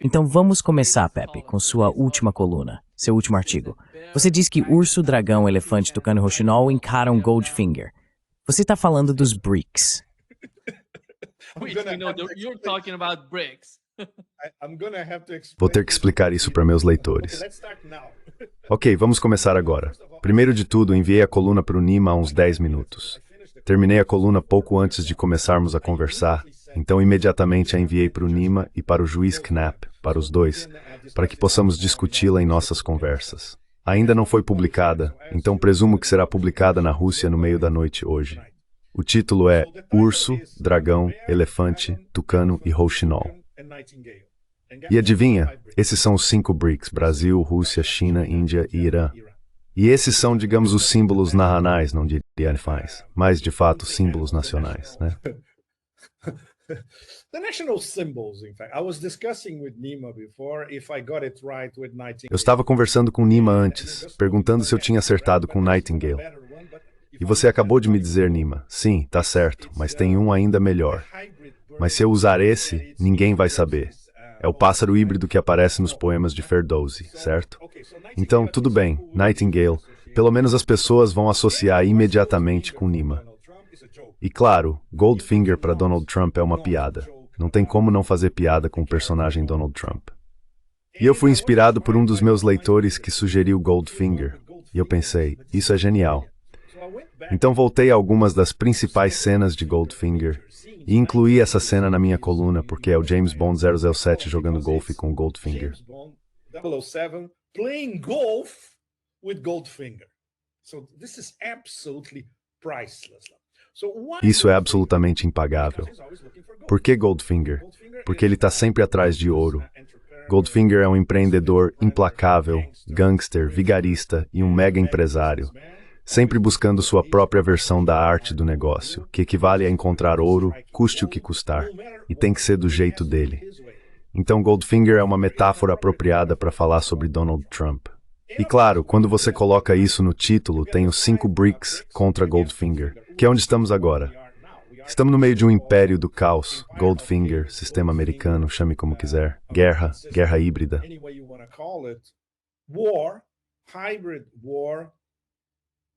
Então vamos começar, Pepe, com sua última coluna, seu último artigo. Você diz que urso, dragão, elefante, tucano e rouxinol encaram Goldfinger. Você está falando dos BRICS. Vou ter que explicar isso para meus leitores. Ok, vamos começar agora. Primeiro de tudo, enviei a coluna para o Nima há uns 10 minutos. Terminei a coluna pouco antes de começarmos a conversar, então imediatamente a enviei para o Nima e para o juiz Knapp, para os dois, para que possamos discuti-la em nossas conversas. Ainda não foi publicada, então presumo que será publicada na Rússia no meio da noite hoje. O título é Urso, Dragão, Elefante, Tucano e Rouxinol. E adivinha, esses são os 5 BRICS, Brasil, Rússia, China, Índia e Irã. E esses são, digamos, os símbolos nacionais, não diria animais, mas de fato símbolos nacionais, né? Eu estava conversando com Nima antes, perguntando se eu tinha acertado com Nightingale. E você acabou de me dizer, Nima, sim, tá certo, mas tem um ainda melhor. Mas se eu usar esse, ninguém vai saber. É o pássaro híbrido que aparece nos poemas de Ferdowsi, certo? Então, tudo bem, Nightingale, pelo menos as pessoas vão associar imediatamente com Nima. E claro, Goldfinger para Donald Trump é uma piada. Não tem como não fazer piada com o personagem Donald Trump. E eu fui inspirado por um dos meus leitores que sugeriu Goldfinger. E eu pensei, isso é genial. Então voltei a algumas das principais cenas de Goldfinger e incluí essa cena na minha coluna porque é o James Bond 007 jogando golfe com Goldfinger. Playing golf with Goldfinger. So this is absolutely priceless. Isso é absolutamente impagável. Por que Goldfinger? Porque ele está sempre atrás de ouro. Goldfinger é um empreendedor implacável, gangster, vigarista e um mega empresário, sempre buscando sua própria versão da arte do negócio, que equivale a encontrar ouro, custe o que custar, e tem que ser do jeito dele. Então Goldfinger é uma metáfora apropriada para falar sobre Donald Trump. E claro, quando você coloca isso no título, tem os 5 BRICS contra Goldfinger, que é onde estamos agora. Estamos no meio de um império do caos, Goldfinger, sistema americano, chame como quiser, guerra, guerra híbrida. War, hybrid war,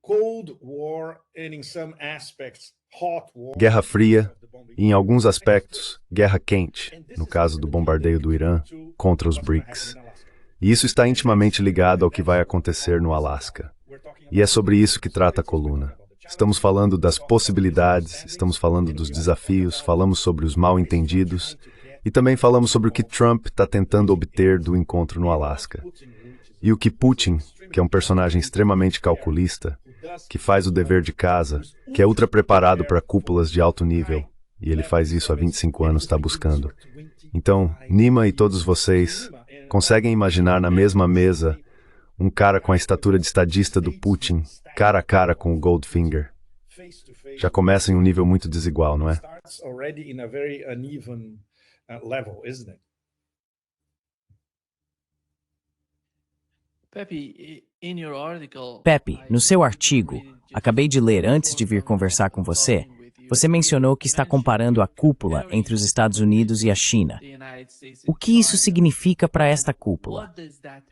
cold war, and in some aspects, hot war. Guerra fria e, em alguns aspectos, guerra quente, no caso do bombardeio do Irã, contra os BRICS. E isso está intimamente ligado ao que vai acontecer no Alasca. E é sobre isso que trata a coluna. Estamos falando das possibilidades, estamos falando dos desafios, falamos sobre os mal-entendidos e também falamos sobre o que Trump está tentando obter do encontro no Alasca. E o que Putin, que é um personagem extremamente calculista, que faz o dever de casa, que é ultra preparado para cúpulas de alto nível, e ele faz isso há 25 anos, está buscando. Então, Nima e todos vocês conseguem imaginar na mesma mesa um cara com a estatura de estadista do Putin, cara a cara com o Goldfinger. Já começa em um nível muito desigual, não é? Pepe, no seu artigo, acabei de ler antes de vir conversar com você, você mencionou que está comparando a cúpula entre os Estados Unidos e a China. O que isso significa para esta cúpula?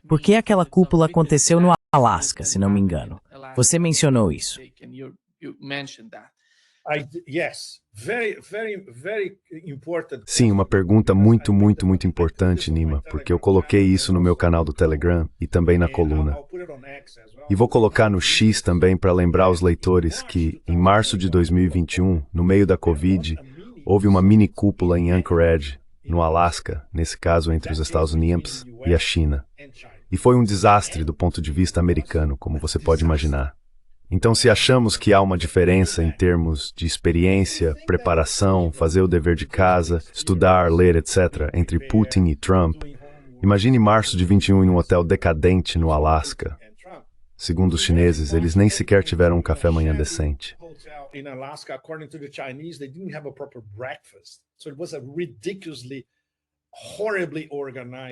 Por que aquela cúpula aconteceu no Alasca, se não me engano? Você mencionou isso. Sim, uma pergunta muito importante, Nima, porque eu coloquei isso no meu canal do Telegram e também na coluna. E vou colocar no X também para lembrar os leitores que, em março de 2021, no meio da Covid, houve uma mini cúpula em Anchorage, no Alasca, nesse caso entre os Estados Unidos e a China. E foi um desastre do ponto de vista americano, como você pode imaginar. Então, se achamos que há uma diferença em termos de experiência, preparação, fazer o dever de casa, estudar, ler, etc., entre Putin e Trump, imagine março de 21 em um hotel decadente no Alasca. Segundo os chineses, eles nem sequer tiveram um café-manhã decente.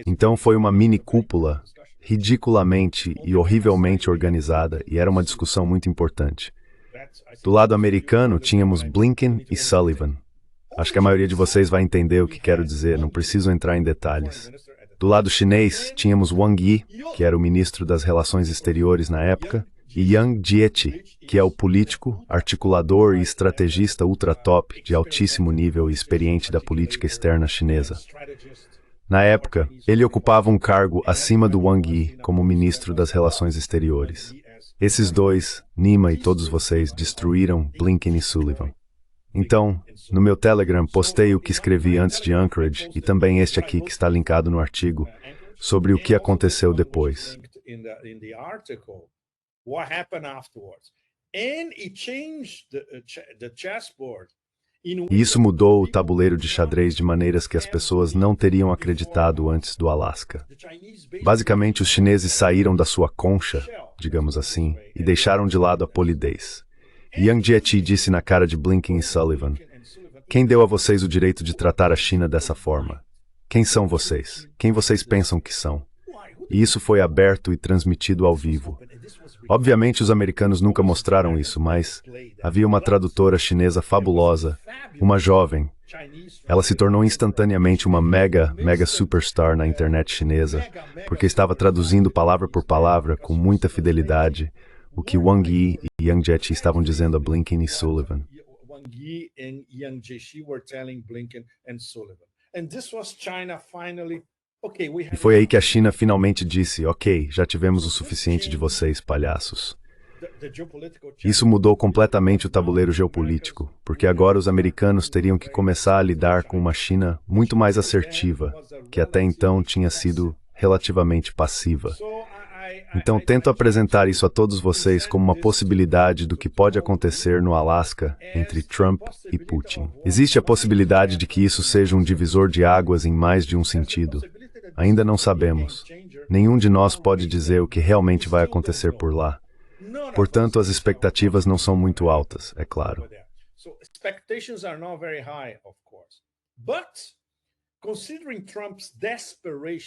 Então foi uma mini cúpula, ridiculamente e horrivelmente organizada, e era uma discussão muito importante. Do lado americano, tínhamos Blinken e Sullivan. Acho que a maioria de vocês vai entender o que quero dizer, não preciso entrar em detalhes. Do lado chinês, tínhamos Wang Yi, que era o ministro das Relações Exteriores na época, e Yang Jiechi, que é o político, articulador e estrategista ultra-top de altíssimo nível e experiente da política externa chinesa. Na época, ele ocupava um cargo acima do Wang Yi como ministro das Relações Exteriores. Esses dois, Nima e todos vocês, destruíram Blinken e Sullivan. Então, no meu Telegram, postei o que escrevi antes de Anchorage e também este aqui que está linkado no artigo, sobre o que aconteceu depois. E isso mudou o tabuleiro de xadrez de maneiras que as pessoas não teriam acreditado antes do Alasca. Basicamente, os chineses saíram da sua concha, digamos assim, e deixaram de lado a polidez. Yang Jiechi disse na cara de Blinken e Sullivan: "Quem deu a vocês o direito de tratar a China dessa forma? Quem são vocês? Quem vocês pensam que são?" E isso foi aberto e transmitido ao vivo. Obviamente, os americanos nunca mostraram isso, mas havia uma tradutora chinesa fabulosa, uma jovem. Ela se tornou instantaneamente uma mega superstar na internet chinesa, porque estava traduzindo palavra por palavra, com muita fidelidade, o que Wang Yi e Yang Jiechi estavam dizendo a Blinken e Sullivan. E foi aí que a China finalmente disse: "Ok, já tivemos o suficiente de vocês, palhaços." Isso mudou completamente o tabuleiro geopolítico, porque agora os americanos teriam que começar a lidar com uma China muito mais assertiva, que até então tinha sido relativamente passiva. Então, tento apresentar isso a todos vocês como uma possibilidade do que pode acontecer no Alasca entre Trump e Putin. Existe a possibilidade de que isso seja um divisor de águas em mais de um sentido. Ainda não sabemos. Nenhum de nós pode dizer o que realmente vai acontecer por lá. Portanto, as expectativas não são muito altas, é claro.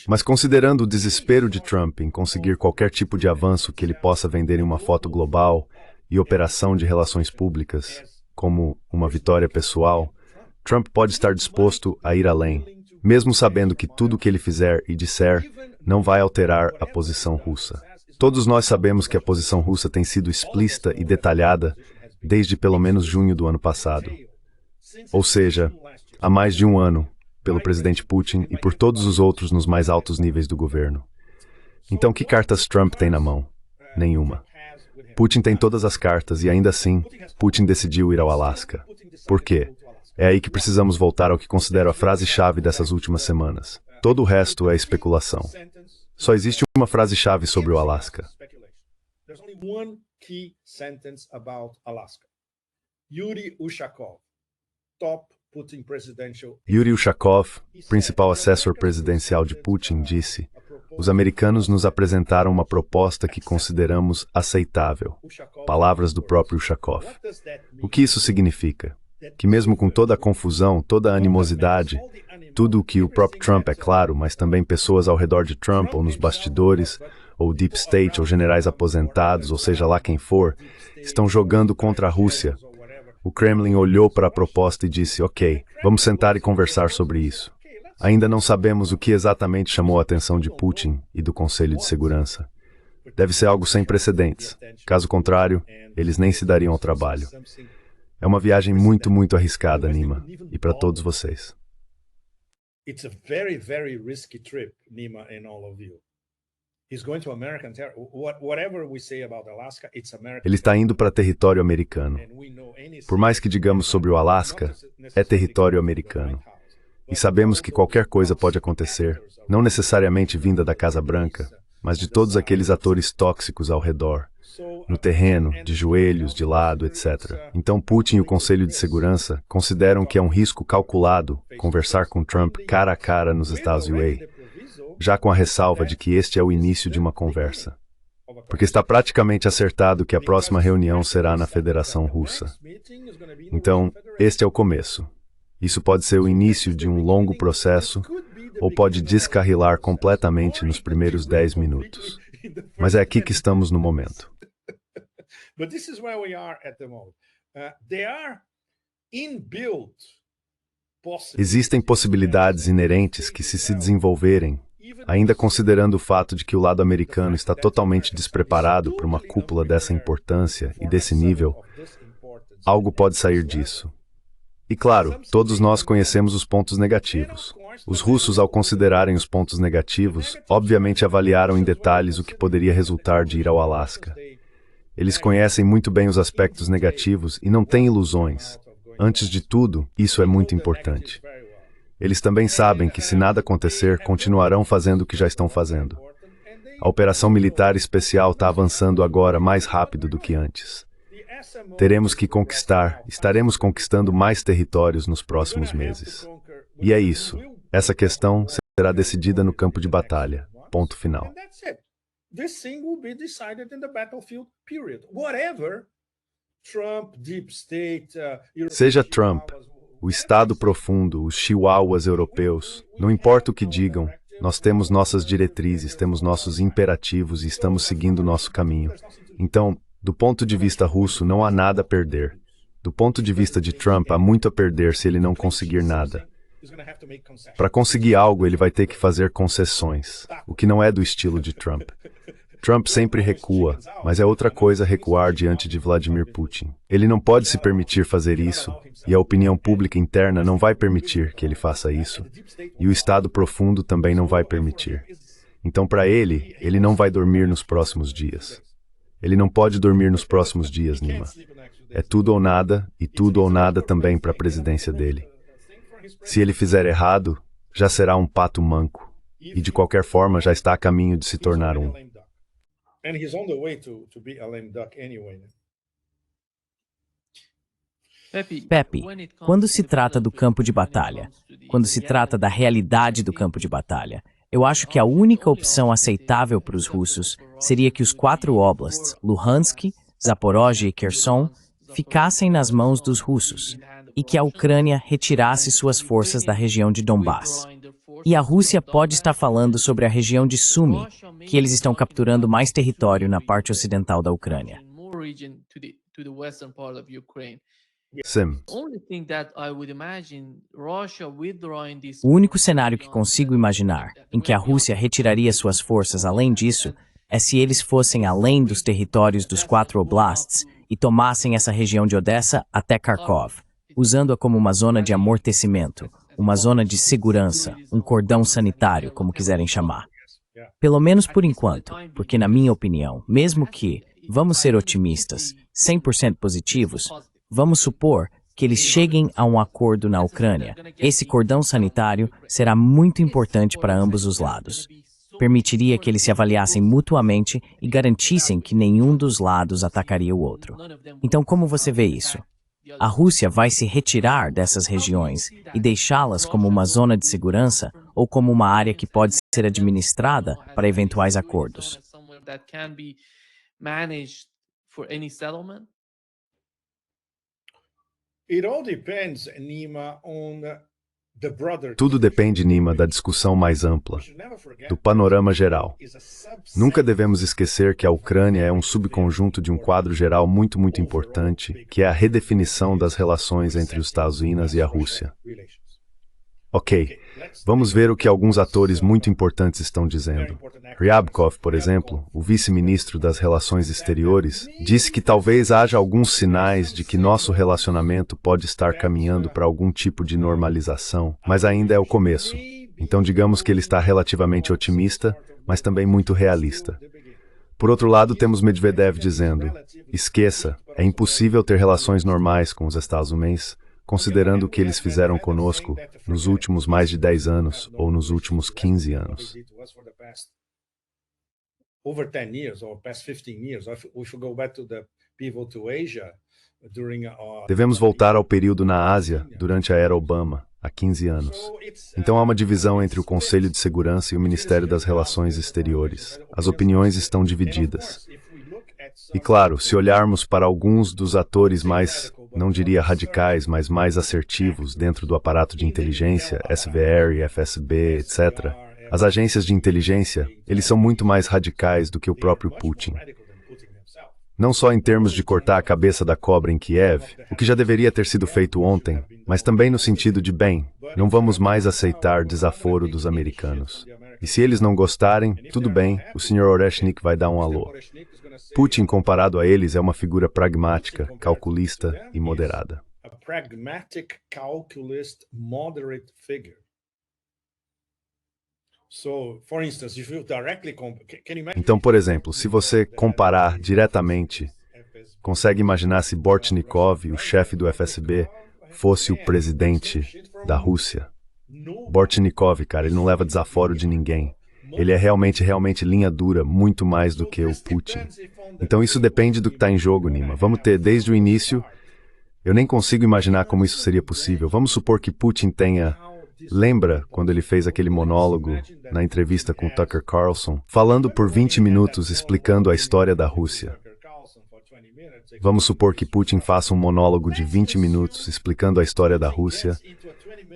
Mas considerando o desespero de Trump em conseguir qualquer tipo de avanço que ele possa vender em uma foto global e operação de relações públicas, como uma vitória pessoal, Trump pode estar disposto a ir além, mesmo sabendo que tudo o que ele fizer e disser não vai alterar a posição russa. Todos nós sabemos que a posição russa tem sido explícita e detalhada desde pelo menos junho do ano passado. Ou seja, há mais de um ano, pelo presidente Putin e por todos os outros nos mais altos níveis do governo. Então, que cartas Trump tem na mão? Nenhuma. Putin tem todas as cartas e, ainda assim, Putin decidiu ir ao Alasca. Por quê? É aí que precisamos voltar ao que considero a frase-chave dessas últimas semanas. Todo o resto é especulação. Só existe uma frase-chave sobre o Alasca. Yuri Ushakov, principal assessor presidencial de Putin, disse: "Os americanos nos apresentaram uma proposta que consideramos aceitável." Palavras do próprio Ushakov. O que isso significa? Que mesmo com toda a confusão, toda a animosidade, tudo o que o próprio Trump, é claro, mas também pessoas ao redor de Trump, ou nos bastidores, ou Deep State, ou generais aposentados, ou seja lá quem for, estão jogando contra a Rússia. O Kremlin olhou para a proposta e disse: "Ok, vamos sentar e conversar sobre isso." Ainda não sabemos o que exatamente chamou a atenção de Putin e do Conselho de Segurança. Deve ser algo sem precedentes. Caso contrário, eles nem se dariam ao trabalho. É uma viagem muito arriscada, Nima, e para todos vocês. It's a very, very risky trip, Nima and all of you. He's going to American territory. Whatever we say about Alaska, it's American. Ele está indo para território americano. Por mais que digamos sobre o Alasca, é território americano. E sabemos que qualquer coisa pode acontecer, não necessariamente vinda da Casa Branca, mas de todos aqueles atores tóxicos ao redor, no terreno, de joelhos, de lado, etc. Então Putin e o Conselho de Segurança consideram que é um risco calculado conversar com Trump cara a cara nos Estados Unidos, já com a ressalva de que este é o início de uma conversa. Porque está praticamente acertado que a próxima reunião será na Federação Russa. Então, este é o começo. Isso pode ser o início de um longo processo, ou pode descarrilar completamente nos primeiros 10 minutos. Mas é aqui que estamos no momento. But this is where we are at the moment. There are inbuilt Existem possibilidades inerentes que, se desenvolverem, ainda considerando o fato de que o lado americano está totalmente despreparado para uma cúpula dessa importância e desse nível, algo pode sair disso. E claro, todos nós conhecemos os pontos negativos. Os russos, ao considerarem os pontos negativos, obviamente avaliaram em detalhes o que poderia resultar de ir ao Alasca. Eles conhecem muito bem os aspectos negativos e não têm ilusões. Antes de tudo, isso é muito importante. Eles também sabem que, se nada acontecer, continuarão fazendo o que já estão fazendo. A operação militar especial está avançando agora mais rápido do que antes. Estaremos conquistando mais territórios nos próximos meses. E é isso. Essa questão será decidida no campo de batalha. Ponto final. Seja Trump, o Estado profundo, os chihuahuas europeus, não importa o que digam, nós temos nossas diretrizes, temos nossos imperativos e estamos seguindo o nosso caminho. Então, do ponto de vista russo, não há nada a perder. Do ponto de vista de Trump, há muito a perder se ele não conseguir nada. Para conseguir algo, ele vai ter que fazer concessões, o que não é do estilo de Trump. Trump sempre recua, mas é outra coisa recuar diante de Vladimir Putin. Ele não pode se permitir fazer isso, e a opinião pública interna não vai permitir que ele faça isso, e o Estado profundo também não vai permitir. Então, para ele não vai dormir nos próximos dias. Ele não pode dormir nos próximos dias, Nima. É tudo ou nada, e tudo ou nada também para a presidência dele. Se ele fizer errado, já será um pato manco, e de qualquer forma já está a caminho de se tornar um. Pepe, quando se trata do campo de batalha, quando se trata da realidade do campo de batalha, eu acho que a única opção aceitável para os russos seria que os 4 oblasts, Luhansk, Zaporozhye e Kherson, ficassem nas mãos dos russos e que a Ucrânia retirasse suas forças da região de Donbass. E a Rússia pode estar falando sobre a região de Sumy, que eles estão capturando mais território na parte ocidental da Ucrânia. Sim. O único cenário que consigo imaginar em que a Rússia retiraria suas forças além disso é se eles fossem além dos territórios dos 4 oblasts e tomassem essa região de Odessa até Kharkov, usando-a como uma zona de amortecimento, uma zona de segurança, um cordão sanitário, como quiserem chamar. Pelo menos por enquanto, porque na minha opinião, mesmo que, vamos ser otimistas, 100% positivos, vamos supor que eles cheguem a um acordo na Ucrânia. Esse cordão sanitário será muito importante para ambos os lados. Permitiria que eles se avaliassem mutuamente e garantissem que nenhum dos lados atacaria o outro. Então, como você vê isso? A Rússia vai se retirar dessas regiões e deixá-las como uma zona de segurança ou como uma área que pode ser administrada para eventuais acordos? Tudo depende, Nima, da discussão mais ampla, do panorama geral. Nunca devemos esquecer que a Ucrânia é um subconjunto de um quadro geral muito importante, que é a redefinição das relações entre os Estados Unidos e a Rússia. Ok, vamos ver o que alguns atores muito importantes estão dizendo. Ryabkov, por exemplo, o vice-ministro das Relações Exteriores, disse que talvez haja alguns sinais de que nosso relacionamento pode estar caminhando para algum tipo de normalização, mas ainda é o começo. Então digamos que ele está relativamente otimista, mas também muito realista. Por outro lado, temos Medvedev dizendo: esqueça, é impossível ter relações normais com os Estados Unidos, considerando o que eles fizeram conosco nos últimos mais de 10 anos ou nos últimos 15 anos. Devemos voltar ao período na Ásia durante a era Obama, há 15 anos. Então há uma divisão entre o Conselho de Segurança e o Ministério das Relações Exteriores. As opiniões estão divididas. E claro, se olharmos para alguns dos atores mais, não diria radicais, mas mais assertivos dentro do aparato de inteligência, SVR, FSB, etc., as agências de inteligência, eles são muito mais radicais do que o próprio Putin. Não só em termos de cortar a cabeça da cobra em Kiev, o que já deveria ter sido feito ontem, mas também no sentido de, bem, não vamos mais aceitar desaforo dos americanos. E se eles não gostarem, tudo bem, o Sr. Oreshnik vai dar um alô. Putin, comparado a eles, é uma figura pragmática, calculista e moderada. Então, por exemplo, se você comparar diretamente, consegue imaginar se Bortnikov, o chefe do FSB, fosse o presidente da Rússia? Bortnikov, cara, ele não leva desaforo de ninguém. Ele é realmente linha dura, muito mais do que o Putin. Então isso depende do que está em jogo, Nima. Vamos ter, desde o início, eu nem consigo imaginar como isso seria possível. Vamos supor que Putin tenha... Lembra quando ele fez aquele monólogo na entrevista com Tucker Carlson, falando por 20 minutos explicando a história da Rússia? Vamos supor que Putin faça um monólogo de 20 minutos explicando a história da Rússia,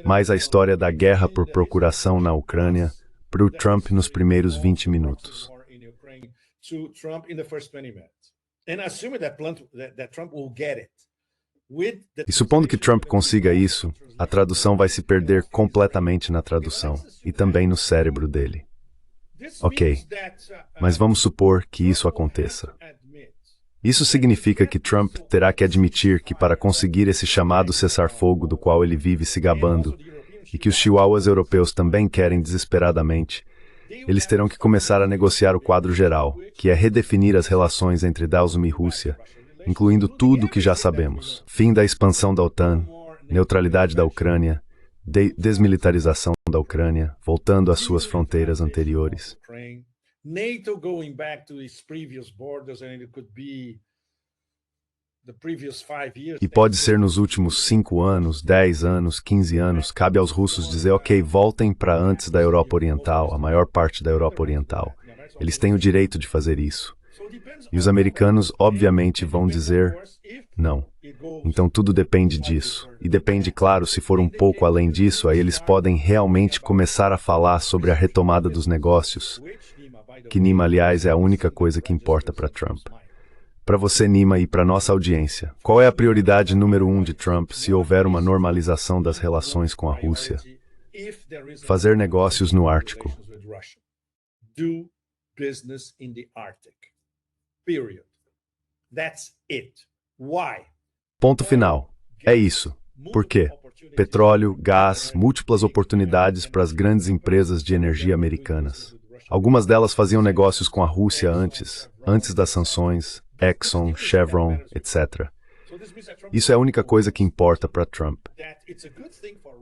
mais a história da guerra por procuração na Ucrânia, para o Trump nos primeiros 20 minutos. E supondo que Trump consiga isso, a tradução vai se perder completamente na tradução, e também no cérebro dele. Ok, mas vamos supor que isso aconteça. Isso significa que Trump terá que admitir que para conseguir esse chamado cessar-fogo do qual ele vive se gabando, e que os chihuahuas europeus também querem desesperadamente, eles terão que começar a negociar o quadro geral, que é redefinir as relações entre Dalsum e Rússia, incluindo tudo o que já sabemos. Fim da expansão da OTAN, neutralidade da Ucrânia, desmilitarização da Ucrânia, voltando às suas fronteiras anteriores. NATO going back to its previous borders, and it could be the previous 5 years. E pode ser nos últimos 5 anos, 10 anos, 15 anos, cabe aos russos dizer, ok, voltem para antes da Europa Oriental, a maior parte da Europa Oriental. Eles têm o direito de fazer isso. E os americanos, obviamente, vão dizer, não. Então tudo depende disso. E depende, claro, se for um pouco além disso, aí eles podem realmente começar a falar sobre a retomada dos negócios, que, Nima, aliás, é a única coisa que importa para Trump. Para você, Nima, e para nossa audiência, qual é a prioridade número 1 de Trump se houver uma normalização das relações com a Rússia? Fazer negócios no Ártico. Ponto final. É isso. Por quê? Petróleo, gás, múltiplas oportunidades para as grandes empresas de energia americanas. Algumas delas faziam negócios com a Rússia antes das sanções, Exxon, Chevron, etc. Isso é a única coisa que importa para Trump.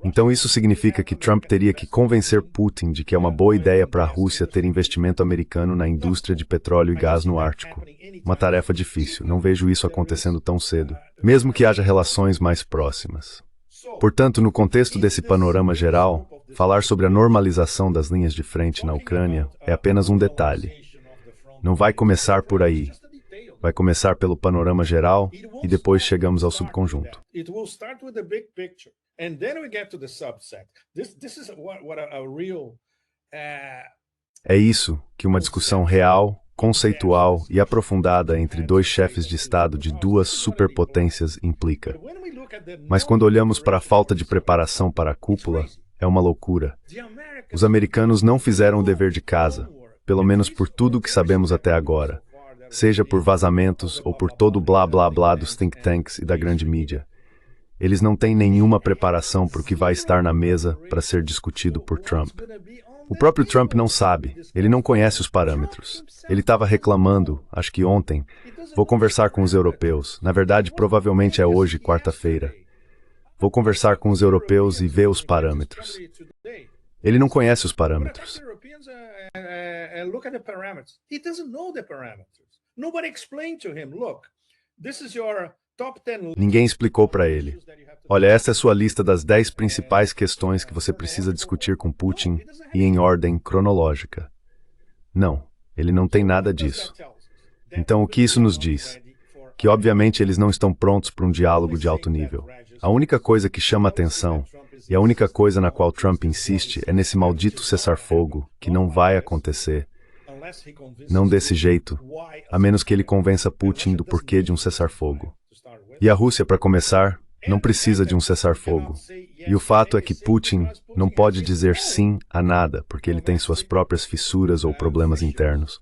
Então isso significa que Trump teria que convencer Putin de que é uma boa ideia para a Rússia ter investimento americano na indústria de petróleo e gás no Ártico. Uma tarefa difícil, não vejo isso acontecendo tão cedo, mesmo que haja relações mais próximas. Portanto, no contexto desse panorama geral, falar sobre a normalização das linhas de frente na Ucrânia é apenas um detalhe. Não vai começar por aí. Vai começar pelo panorama geral e depois chegamos ao subconjunto. É isso que uma discussão real, conceitual e aprofundada entre dois chefes de Estado de duas superpotências implica. Mas quando olhamos para a falta de preparação para a cúpula, é uma loucura. Os americanos não fizeram o dever de casa, pelo menos por tudo o que sabemos até agora, seja por vazamentos ou por todo o blá blá blá dos think tanks e da grande mídia. Eles não têm nenhuma preparação para o que vai estar na mesa para ser discutido por Trump. O próprio Trump não sabe, ele não conhece os parâmetros. Ele estava reclamando, acho que ontem, vou conversar com os europeus, na verdade provavelmente é hoje, quarta-feira. Vou conversar com os europeus e ver os parâmetros. Ele não conhece os parâmetros. Ninguém explicou para ele. Olha, essa é a sua lista das 10 principais questões que você precisa discutir com Putin e em ordem cronológica. Não, ele não tem nada disso. Então, o que isso nos diz? Que, obviamente, eles não estão prontos para um diálogo de alto nível. A única coisa que chama atenção, e a única coisa na qual Trump insiste, é nesse maldito cessar-fogo, que não vai acontecer, Não desse jeito, a menos que ele convença Putin do porquê de um cessar-fogo. E a Rússia, para começar, não precisa de um cessar-fogo. E o fato é que Putin não pode dizer sim a nada, porque ele tem suas próprias fissuras ou problemas internos.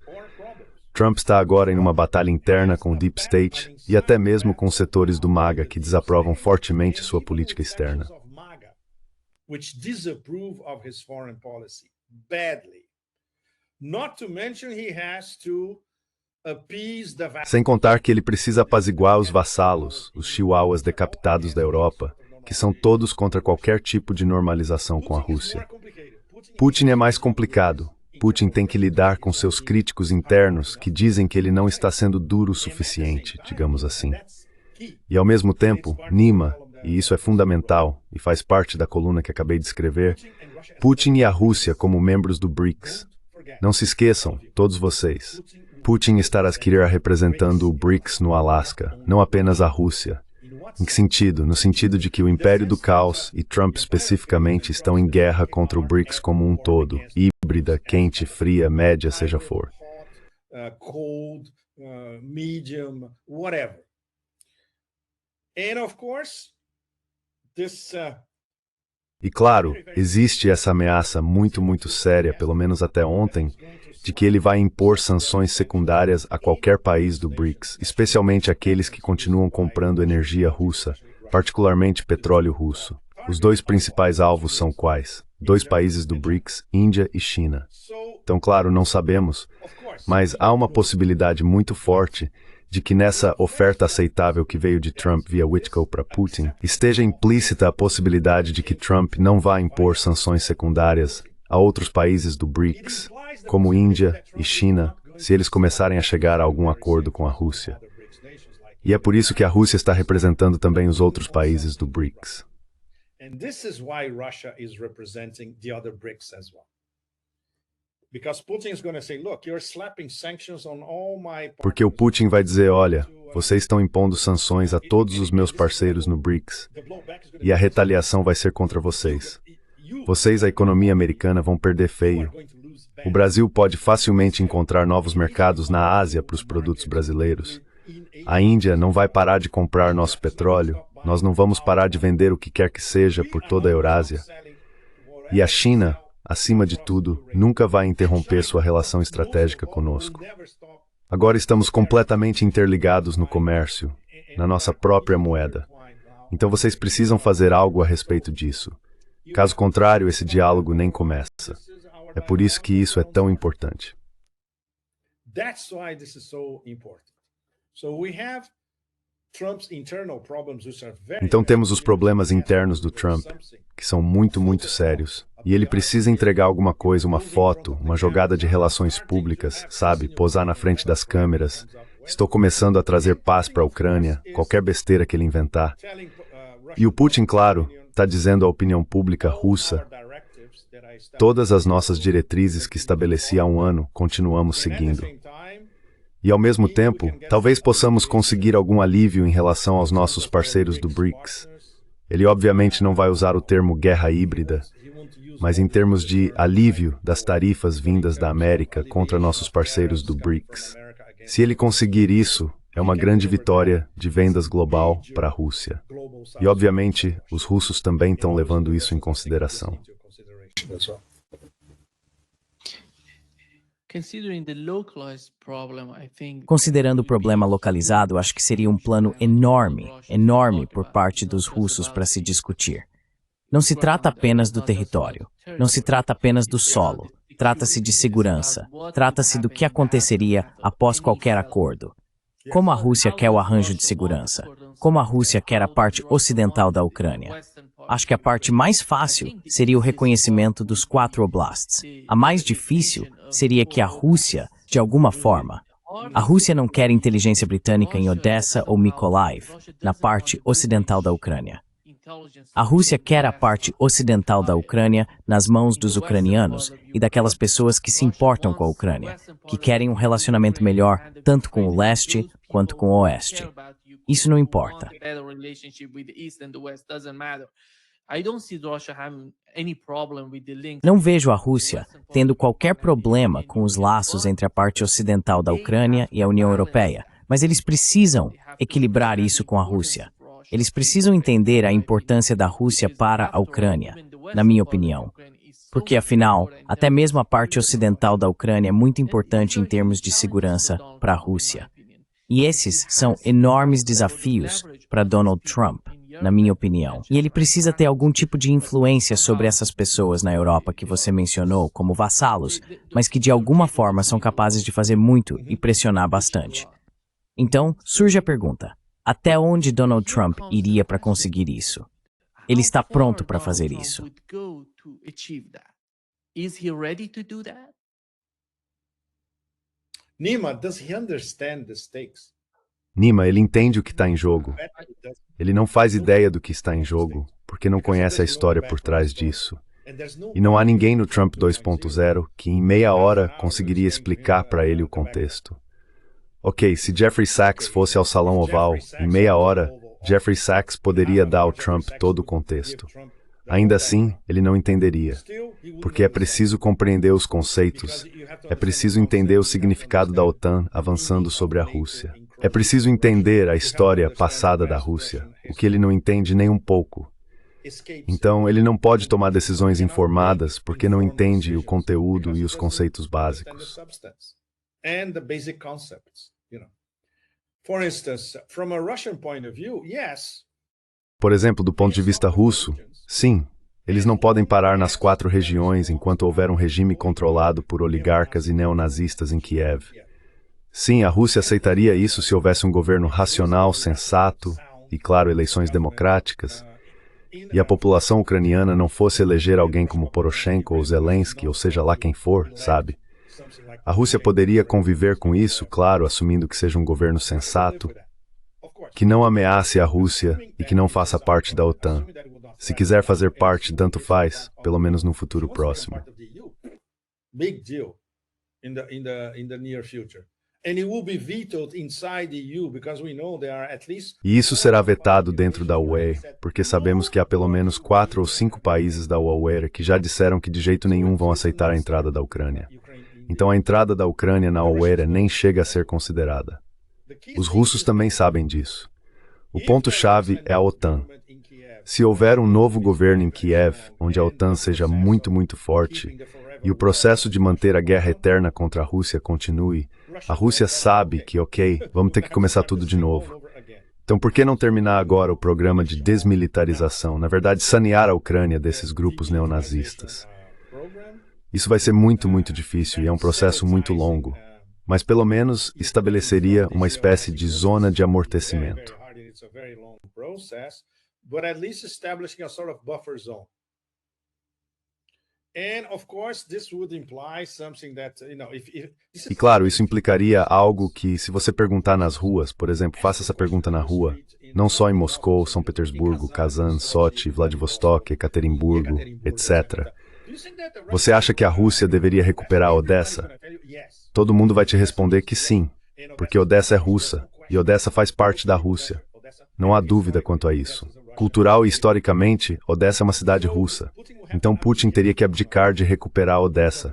Trump está agora em uma batalha interna com o Deep State e até mesmo com os setores do MAGA que desaprovam fortemente sua política externa. Sem contar que ele precisa apaziguar os vassalos, os chihuahuas decapitados da Europa, que são todos contra qualquer tipo de normalização com a Rússia. Putin é mais complicado. Putin tem que lidar com seus críticos internos que dizem que ele não está sendo duro o suficiente, digamos assim. E ao mesmo tempo, Nima, e isso é fundamental e faz parte da coluna que acabei de escrever, Putin e a Rússia como membros do BRICS. Não se esqueçam, todos vocês, Putin estará representando o BRICS no Alasca, não apenas a Rússia. Em que sentido? No sentido de que o Império do Caos e Trump especificamente estão em guerra contra o BRICS como um todo, híbrida, quente, fria, média, seja for. E claro, existe essa ameaça muito séria, pelo menos até ontem, de que ele vai impor sanções secundárias a qualquer país do BRICS, especialmente aqueles que continuam comprando energia russa, particularmente petróleo russo. Os dois principais alvos são quais? 2 países do BRICS, Índia e China. Então, claro, não sabemos, mas há uma possibilidade muito forte de que nessa oferta aceitável que veio de Trump via Witko para Putin, esteja implícita a possibilidade de que Trump não vá impor sanções secundárias a outros países do BRICS, como Índia e China, se eles começarem a chegar a algum acordo com a Rússia. E é por isso que a Rússia está representando também os outros países do BRICS. Porque o Putin vai dizer, olha, vocês estão impondo sanções a todos os meus parceiros no BRICS, e a retaliação vai ser contra vocês. Vocês, a economia americana, vão perder feio. O Brasil pode facilmente encontrar novos mercados na Ásia para os produtos brasileiros. A Índia não vai parar de comprar nosso petróleo. Nós não vamos parar de vender o que quer que seja por toda a Eurásia. E a China, acima de tudo, nunca vai interromper sua relação estratégica conosco. Agora estamos completamente interligados no comércio, na nossa própria moeda. Então vocês precisam fazer algo a respeito disso. Caso contrário, esse diálogo nem começa. É por isso que isso é tão importante. Então temos os problemas internos do Trump, que são muito sérios. E ele precisa entregar alguma coisa, uma foto, uma jogada de relações públicas, sabe? Posar na frente das câmeras. Estou começando a trazer paz para a Ucrânia, qualquer besteira que ele inventar. E o Putin, claro, está dizendo à opinião pública russa, todas as nossas diretrizes que estabeleci há um ano, continuamos seguindo. E ao mesmo tempo, talvez possamos conseguir algum alívio em relação aos nossos parceiros do BRICS. Ele obviamente não vai usar o termo guerra híbrida, mas em termos de alívio das tarifas vindas da América contra nossos parceiros do BRICS. Se ele conseguir isso, é uma grande vitória de vendas global para a Rússia. E obviamente, os russos também estão levando isso em consideração. Considerando o problema localizado, acho que seria um plano enorme por parte dos russos para se discutir. Não se trata apenas do território, não se trata apenas do solo, trata-se de segurança, trata-se do que aconteceria após qualquer acordo. Como a Rússia quer o arranjo de segurança? Como a Rússia quer a parte ocidental da Ucrânia? Acho que a parte mais fácil seria o reconhecimento dos 4 oblasts. A mais difícil seria que a Rússia, de alguma forma, a Rússia não quer inteligência britânica em Odessa ou Mykolaiv, na parte ocidental da Ucrânia. A Rússia quer a parte ocidental da Ucrânia nas mãos dos ucranianos e daquelas pessoas que se importam com a Ucrânia, que querem um relacionamento melhor tanto com o leste quanto com o oeste. Isso não importa. Não vejo a Rússia tendo qualquer problema com os laços entre a parte ocidental da Ucrânia e a União Europeia, mas eles precisam equilibrar isso com a Rússia. Eles precisam entender a importância da Rússia para a Ucrânia, na minha opinião. Porque, afinal, até mesmo a parte ocidental da Ucrânia é muito importante em termos de segurança para a Rússia. E esses são enormes desafios para Donald Trump, na minha opinião. E ele precisa ter algum tipo de influência sobre essas pessoas na Europa que você mencionou como vassalos, mas que de alguma forma são capazes de fazer muito e pressionar bastante. Então, surge a pergunta: até onde Donald Trump iria para conseguir isso? Ele está pronto para fazer isso. Nima, does he understand the stakes? Nima, ele entende o que está em jogo. Ele não faz ideia do que está em jogo, porque não conhece a história por trás disso. E não há ninguém no Trump 2.0 que em meia hora conseguiria explicar para ele o contexto. Ok, se Jeffrey Sachs fosse ao Salão Oval, em meia hora, Jeffrey Sachs poderia dar ao Trump todo o contexto. Ainda assim, ele não entenderia, porque é preciso compreender os conceitos, é preciso entender o significado da OTAN avançando sobre a Rússia. É preciso entender a história passada da Rússia, o que ele não entende nem um pouco. Então, ele não pode tomar decisões informadas porque não entende o conteúdo e os conceitos básicos. Por exemplo, do ponto de vista russo, sim, eles não podem parar nas 4 regiões enquanto houver um regime controlado por oligarcas e neonazistas em Kiev. Sim, a Rússia aceitaria isso se houvesse um governo racional, sensato e, claro, eleições democráticas, e a população ucraniana não fosse eleger alguém como Poroshenko ou Zelensky, ou seja lá quem for, sabe? A Rússia poderia conviver com isso, claro, assumindo que seja um governo sensato, que não ameace a Rússia e que não faça parte da OTAN. Se quiser fazer parte, tanto faz, pelo menos no futuro próximo. E isso será vetado dentro da UE, porque sabemos que há pelo menos 4 ou 5 países da UE que já disseram que de jeito nenhum vão aceitar a entrada da Ucrânia. Então a entrada da Ucrânia na UE nem chega a ser considerada. Os russos também sabem disso. O ponto-chave é a OTAN. Se houver um novo governo em Kiev, onde a OTAN seja muito, muito forte, e o processo de manter a guerra eterna contra a Rússia continue, a Rússia sabe que, ok, vamos ter que começar tudo de novo. Então por que não terminar agora o programa de desmilitarização, na verdade sanear a Ucrânia desses grupos neonazistas? Isso vai ser muito, muito difícil e é um processo muito longo, mas pelo menos estabeleceria uma espécie de zona de amortecimento. E claro, isso implicaria algo que, se você perguntar nas ruas, por exemplo, faça essa pergunta na rua, não só em Moscou, São Petersburgo, Kazan, Sochi, Vladivostok, Ekaterimburgo, etc. Você acha que a Rússia deveria recuperar Odessa? Todo mundo vai te responder que sim, porque Odessa é russa, e Odessa faz parte da Rússia. Não há dúvida quanto a isso. Cultural e historicamente, Odessa é uma cidade russa. Então Putin teria que abdicar de recuperar Odessa,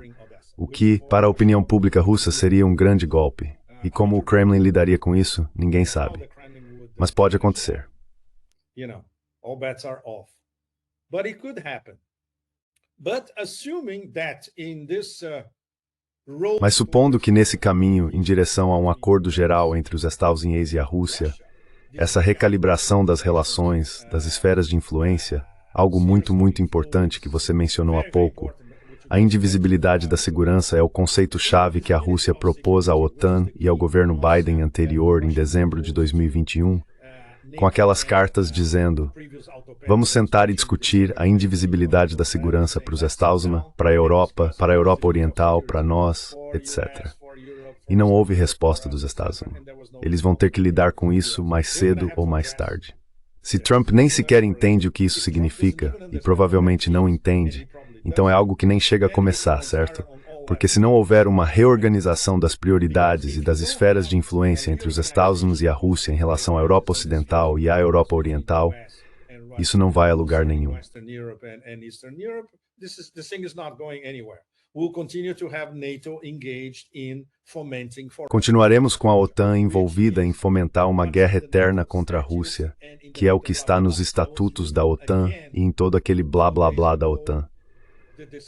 o que, para a opinião pública russa, seria um grande golpe. E como o Kremlin lidaria com isso, ninguém sabe. Mas pode acontecer. Mas supondo que nesse caminho, em direção a um acordo geral entre os Estados Unidos e a Rússia, essa recalibração das relações, das esferas de influência, algo muito, muito importante que você mencionou há pouco, a indivisibilidade da segurança é o conceito-chave que a Rússia propôs à OTAN e ao governo Biden anterior em dezembro de 2021, com aquelas cartas dizendo: vamos sentar e discutir a indivisibilidade da segurança para os Estados Unidos, para a Europa Oriental, para nós, etc. E não houve resposta dos Estados Unidos. Eles vão ter que lidar com isso mais cedo ou mais tarde. Se Trump nem sequer entende o que isso significa, e provavelmente não entende, então é algo que nem chega a começar, certo? Porque se não houver uma reorganização das prioridades e das esferas de influência entre os Estados Unidos e a Rússia em relação à Europa Ocidental e à Europa Oriental, isso não vai a lugar nenhum. Continuaremos com a OTAN envolvida em fomentar uma guerra eterna contra a Rússia, que é o que está nos estatutos da OTAN e em todo aquele blá blá blá da OTAN.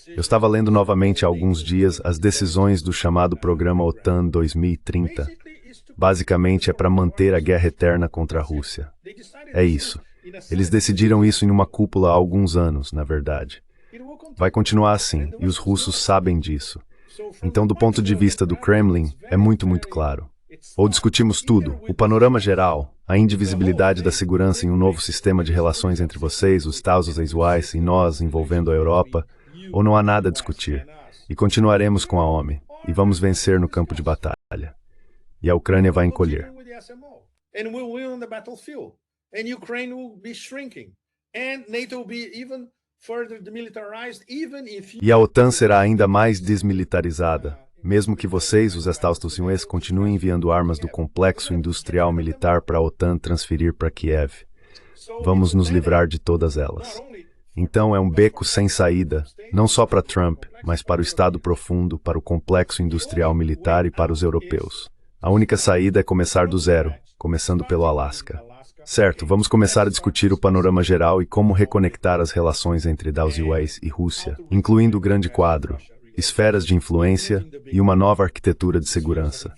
Eu estava lendo novamente há alguns dias as decisões do chamado Programa OTAN 2030. Basicamente é para manter a guerra eterna contra a Rússia. É isso. Eles decidiram isso em uma cúpula há alguns anos, na verdade. Vai continuar assim, e os russos sabem disso. Então, do ponto de vista do Kremlin, é muito claro. Ou discutimos tudo, o panorama geral, a indivisibilidade da segurança em um novo sistema de relações entre vocês, os Estados Unidos e nós, envolvendo a Europa, ou não há nada a discutir. E continuaremos com a OMI, e vamos vencer no campo de batalha. E a Ucrânia vai encolher. E a OTAN será ainda mais desmilitarizada, mesmo que vocês, os Estados Unidos, continuem enviando armas do complexo industrial militar para a OTAN transferir para Kiev. Vamos nos livrar de todas elas. Então é um beco sem saída, não só para Trump, mas para o Estado profundo, para o complexo industrial militar e para os europeus. A única saída é começar do zero, começando pelo Alasca. Certo, vamos começar a discutir o panorama geral e como reconectar as relações entre Estados Unidos e Rússia, incluindo o grande quadro, esferas de influência e uma nova arquitetura de segurança.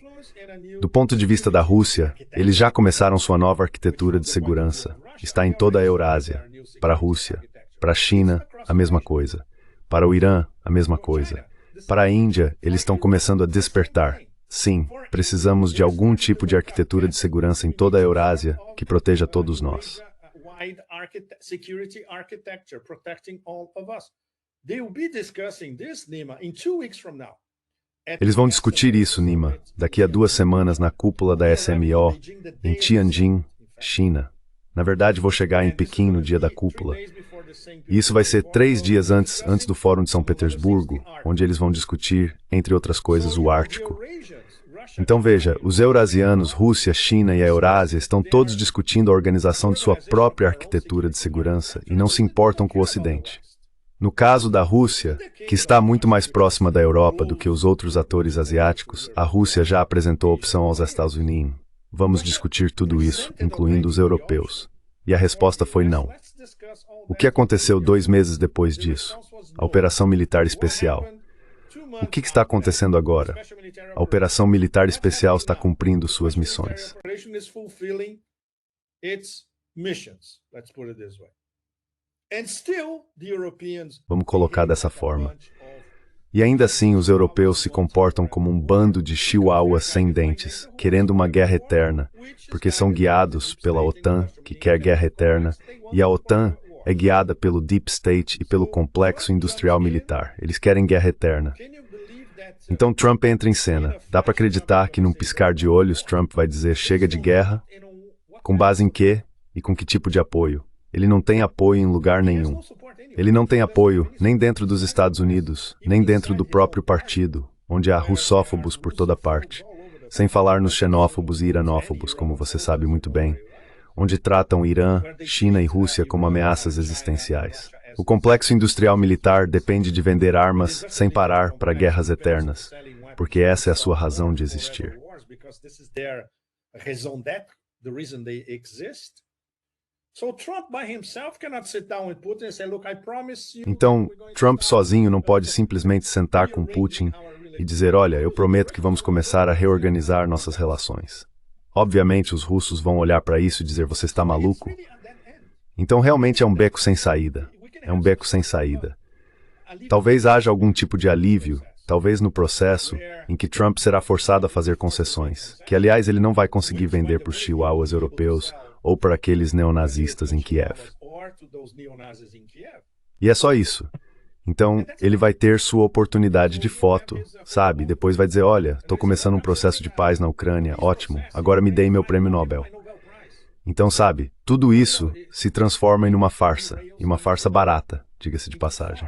Do ponto de vista da Rússia, eles já começaram sua nova arquitetura de segurança. Está em toda a Eurásia. Para a Rússia. Para a China, a mesma coisa. Para o Irã, a mesma coisa. Para a Índia, eles estão começando a despertar. Sim, precisamos de algum tipo de arquitetura de segurança em toda a Eurásia que proteja todos nós. Eles vão discutir isso, Nima, daqui a 2 semanas na cúpula da SMO, em Tianjin, China. Na verdade, vou chegar em Pequim no dia da cúpula. E isso vai ser 3 dias antes do Fórum de São Petersburgo, onde eles vão discutir, entre outras coisas, o Ártico. Então veja, os eurasianos, Rússia, China e a Eurásia estão todos discutindo a organização de sua própria arquitetura de segurança e não se importam com o Ocidente. No caso da Rússia, que está muito mais próxima da Europa do que os outros atores asiáticos, a Rússia já apresentou a opção aos Estados Unidos. Vamos discutir tudo isso, incluindo os europeus. E a resposta foi não. O que aconteceu 2 meses depois disso? A Operação Militar Especial. O que está acontecendo agora? A Operação Militar Especial está cumprindo suas missões. Vamos colocar dessa forma. E ainda assim os europeus se comportam como um bando de chihuahuas sem dentes, querendo uma guerra eterna, porque são guiados pela OTAN, que quer guerra eterna, e a OTAN é guiada pelo Deep State e pelo complexo industrial militar. Eles querem guerra eterna. Então Trump entra em cena. Dá para acreditar que num piscar de olhos Trump vai dizer chega de guerra? Com base em quê? E com que tipo de apoio? Ele não tem apoio em lugar nenhum. Ele não tem apoio nem dentro dos Estados Unidos, nem dentro do próprio partido, onde há russófobos por toda parte. Sem falar nos xenófobos e iranófobos, como você sabe muito bem, onde tratam Irã, China e Rússia como ameaças existenciais. O complexo industrial militar depende de vender armas sem parar para guerras eternas, porque essa é a sua razão de existir. Então, Trump sozinho não pode simplesmente sentar com Putin e dizer, olha, eu prometo que vamos começar a reorganizar nossas relações. Obviamente, os russos vão olhar para isso e dizer, você está maluco? Então, realmente é um beco sem saída. É um beco sem saída. Talvez haja algum tipo de alívio, talvez no processo, em que Trump será forçado a fazer concessões, que, aliás, ele não vai conseguir vender para os chihuahuas europeus ou para aqueles neonazistas em Kiev. E é só isso. Então, ele vai ter sua oportunidade de foto, sabe? Depois vai dizer, olha, estou começando um processo de paz na Ucrânia, ótimo, agora me deem meu prêmio Nobel. Então, sabe, tudo isso se transforma em uma farsa, e uma farsa barata, diga-se de passagem.